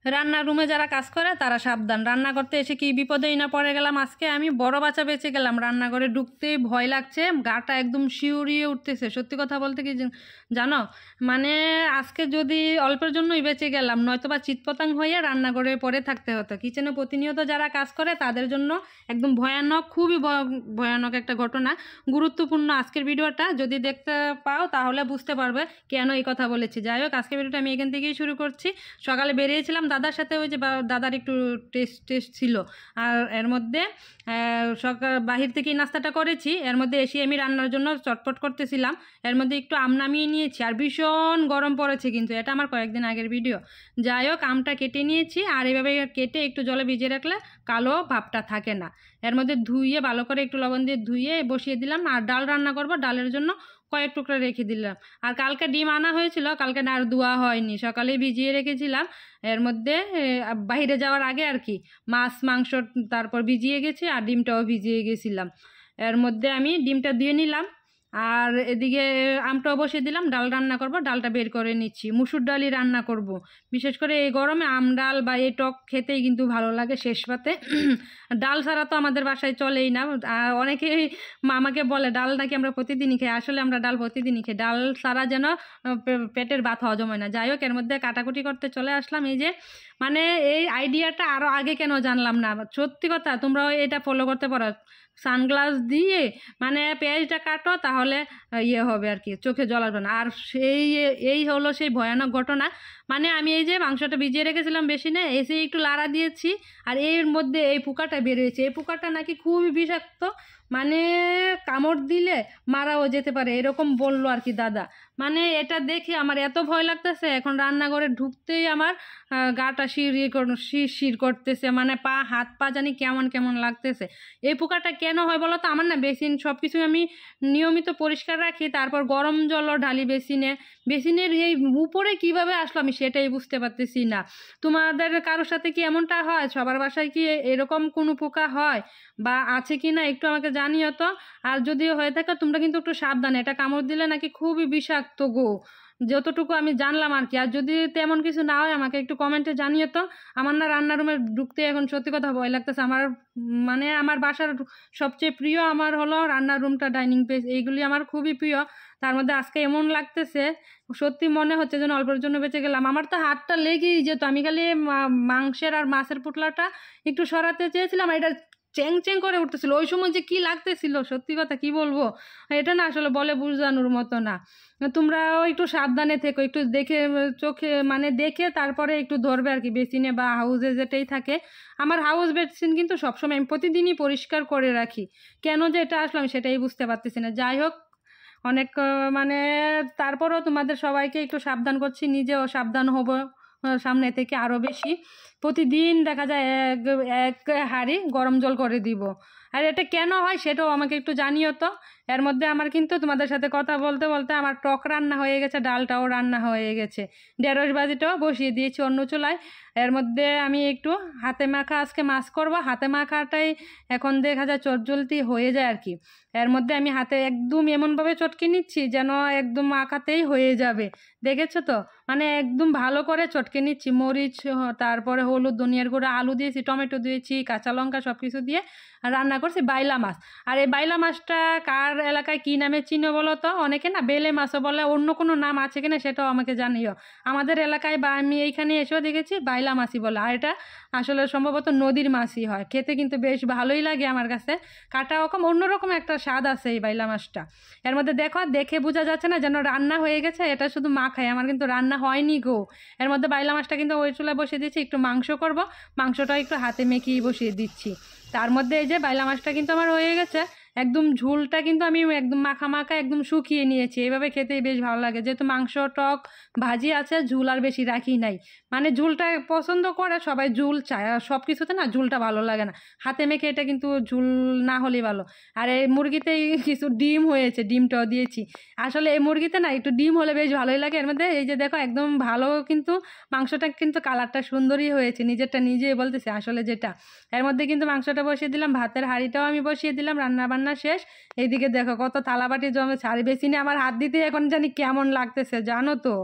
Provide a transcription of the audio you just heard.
রান্নার রুমে যারা কাজ করে তারা সাবধান। রান্না করতে এসে কি বিপদেই না পড়ে গেলাম। আজকে আমি বড় বাচ্চা বেঁচে গেলাম। রান্নাঘরে ঢুকতেই ভয় লাগছে, গাটা একদম শিউরিয়ে উঠতেছে। সত্যি কথা বলতে কি জানো, মানে আজকে যদি অল্পের জন্যই বেঁচে গেলাম, নয়তোবা চিৎপতাং হয়ে রান্নাঘরে পড়ে থাকতে হতো। কিচেনে প্রতিনিয়ত যারা কাজ করে তাদের জন্য একদম ভয়ানক, খুবই ভয়ানক একটা ঘটনা। গুরুত্বপূর্ণ আজকের ভিডিওটা, যদি দেখতে পাও তাহলে বুঝতে পারবে কেন এই কথা বলেছি। যাই হোক, আজকের ভিডিওটা আমি এখান থেকেই শুরু করছি। সকালে বেরিয়েছিলাম দাদার সাথে, ওই যে দাদার একটু টেস্ট ছিল, আর এর মধ্যে সকাল বাহির থেকেই নাস্তাটা করেছি। এর মধ্যে এসে আমি রান্নার জন্য চটপট করতেছিলাম, এর মধ্যে একটু আম নামিয়ে নিয়েছি। আর ভীষণ গরম পড়েছে, কিন্তু এটা আমার কয়েকদিন আগের ভিডিও। যাই হোক, আমটা কেটে নিয়েছি, আর এইভাবে কেটে একটু জলে ভিজিয়ে রাখলে কালো ভাবটা থাকে না। এর মধ্যে ধুইয়ে ভালো করে একটু লবণ দিয়ে ধুইয়ে বসিয়ে দিলাম। আর ডাল রান্না করব, ডালের জন্য কয়েক টুকরা রেখে দিলাম। আর কালকে ডিম আনা হয়েছিল, কালকে আর ধোয়া হয়নি, সকালেই ভিজিয়ে রেখেছিলাম। এর মধ্যে বাইরে যাওয়ার আগে আর কি মাছ মাংস তারপর ভিজিয়ে গেছি, আর ডিমটাও ভিজিয়ে গেছিলাম। এর মধ্যে আমি ডিমটা দিয়ে নিলাম, আর এদিকে আমটাও বসিয়ে দিলাম। ডাল রান্না করব, ডালটা বের করে নিচ্ছি। মুসুর ডালই রান্না করব, বিশেষ করে এই গরমে আম ডাল বা এই টক খেতেই কিন্তু ভালো লাগে শেষ পাতে। ডাল ছাড়া তো আমাদের বাসায় চলেই না। অনেকেই আমাকে বলে ডাল নাকি আমরা প্রতিদিনই খাই। আসলে আমরা ডাল প্রতিদিনই খাই, ডাল ছাড়া যেন পেটের ভাত হজম হয় না। যাই হোক, এর মধ্যে কাটাকুটি করতে চলে আসলাম। এই যে মানে এই আইডিয়াটা আরও আগে কেন জানলাম না, সত্যি কথা। তোমরাও এটা ফলো করতে পারো। সানগ্লাস দিয়ে মানে পেঁয়াজটা কাটো, তাহলে ইয়ে হবে আর কি, চোখে জল আসবে না। আর এই হলো সেই ভয়ানক ঘটনা। মানে আমি এই যে মাংসটা ভিজিয়ে রেখেছিলাম বেশি না, এসে একটু লাড়া দিয়েছি, আর এর মধ্যে এই পোকাটা বেরিয়েছে। এই পোকাটা নাকি খুবই বিষাক্ত, মানে কামড় দিলে মারাও যেতে পারে, এরকম বললো আর কি দাদা। মানে এটা দেখে আমার এত ভয় লাগতেছে, এখন রান্নাঘরে ঢুকতেই আমার গাটা শির করতেছে, মানে হাত পা জানি কেমন কেমন লাগতেছে। এই পোকাটা কেন হয় বলো তো? আমার না বেসিন সব কিছু আমি নিয়মিত পরিষ্কার রাখি, তারপর গরম জলও ঢালি বেসিনের এই উপরে কিভাবে আসলো আমি সেটাই বুঝতে পারতেছি না। তোমাদের কারোর সাথে কি এমনটা হয়? সবার বাসায় কি এরকম কোনো পোকা হয় বা আছে কি না একটু আমাকে জানিও তো। আর যদি হয়ে থাকে তোমরা কিন্তু একটু সাবধানে, এটা কামড় দিলে নাকি খুবই বিষাক্ত গো, যতটুকু আমি জানলাম আর কি। আর যদি তেমন কিছু না হয় আমাকে একটু কমেন্টে জানিয়ে তো। আমার না রান্নার রুমে ঢুকতে এখন সত্যি কথা ভয় লাগতেছে। আমার মানে আমার বাসার সবচেয়ে প্রিয় আমার হলো রান্নার রুমটা, ডাইনিং প্লেস, এইগুলি আমার খুবই প্রিয়। তার মধ্যে আজকে এমন লাগতেছে, সত্যি মনে হচ্ছে যেন অল্পের জন্য বেঁচে গেলাম। আমার তো হাতটা লেগেই যেত, আমি খালি মাংসের আর মাছের পুটলাটা একটু সরাতে চেয়েছিলাম, এটা চ্যাং চ্যাং করে উঠতেছিল। ওই সময় যে কি লাগতেছিল সত্যি কথা কি বলবো, এটা না আসলে বলে বোঝানোর মতো না। তোমরাও একটু সাবধানে থেকো, একটু দেখে চোখে মানে দেখে তারপরে একটু ধরবে আর কি, বেসিনে বা হাউসে যেটাই থাকে। আমার হাউস বেসিন কিন্তু সবসময় আমি প্রতিদিনই পরিষ্কার করে রাখি। কেন যে এটা আসলাম সেটাই বুঝতে পারতেছি না। যাই হোক, অনেক মানে তারপরও তোমাদের সবাইকে একটু সাবধান করছি, নিজেও সাবধান হব সামনে থেকে আরও বেশি। প্রতিদিন দেখা যায় এক হাঁড়ি গরম জল করে দিব। আর এটা কেন হয় সেটাও আমাকে একটু জানিও তো। এর মধ্যে আমার কিন্তু তোমাদের সাথে কথা বলতে বলতে আমার টক রান্না হয়ে গেছে, ডালটাও রান্না হয়ে গেছে, ঢেঁড়স ভাজিটাও বসিয়ে দিয়েছি অন্য চুলায়। এর মধ্যে আমি একটু হাতে মাখা আজকে মাছ করব, হাতে মাখাটাই এখন দেখা যায় চটজলদি হয়ে যায় আর কি। এর মধ্যে আমি হাতে একদম এমনভাবে চটকে নিচ্ছি যেন একদম মাখাতেই হয়ে যাবে, দেখেছো তো? মানে একদম ভালো করে চটকে নিচ্ছি। মরিচ, তারপরে হলুদ, ধনিয়ার গুঁড়া, আলু দিয়েছি, টমেটো দিয়েছি, কাঁচা লঙ্কা সব কিছু দিয়ে রান্না করছি বাইলা মাছ। আর এই বাইলা মাছটা কার এলাকায় কী নামে চিনো বলো তো? অনেকে না বেলে মাছও বলে, অন্য কোনো নাম আছে কিনা সেটাও আমাকে জানিও। আমাদের এলাকায় বা আমি এইখানে এসেও দেখেছি বাইলা মাছই বলে। আর এটা আসলে সম্ভবত নদীর মাছই হয়, খেতে কিন্তু বেশ ভালোই লাগে আমার কাছে। কাটা রকম অন্যরকম একটা স্বাদ আছে এই বাইলা মাছটা। এর মধ্যে দেখো, দেখে বোঝা যাচ্ছে না যেন রান্না হয়ে গেছে, এটা শুধু মাখাই, আমার কিন্তু রান্না হয়নি গো। এর মধ্যে বাইলা মাছটা কিন্তু ওই চুলায় বসিয়ে দিচ্ছি, একটু মাংস করব, মাংসটা একটু হাতে মেখেই বসিয়ে দিচ্ছি। তার মধ্যে এই যে বাইলা মাছটা কিন্তু আমার হয়ে গেছে, একদম ঝোলটা কিন্তু আমি একদম মাখা মাখা একদম শুকিয়ে নিয়েছি। এভাবে খেতেই বেশ ভালো লাগে, যেহেতু মাংস টক ভাজি আছে, ঝোল আর বেশি রাখি নাই। মানে ঝোলটা পছন্দ করে সবাই, ঝোল চায়, আর সব কিছুতে না ঝোলটা ভালো লাগে না। হাতে মেখে এটা কিন্তু ঝোল না হলেই ভালো। আর এই মুরগিতে কিছু ডিম হয়েছে, ডিমটাও দিয়েছি। আসলে এই মুরগিতে না একটু ডিম হলে বেশ ভালোই লাগে। এর মধ্যে এই যে দেখো একদম ভালো কিন্তু মাংসটা কিন্তু কালারটা সুন্দরই হয়েছে, নিজেরটা নিজেই বলতেছে আসলে যেটা। এর মধ্যে কিন্তু মাংসটা বসিয়ে দিলাম, ভাতের হাঁড়িটাও আমি বসিয়ে দিলাম, রান্না বান্না শেষ। এইদিকে দেখো কত থালাবাটি জমেছে, আর বেসিনে আমার হাত দিতে এখন জানি কেমন লাগতেছে জানো তো।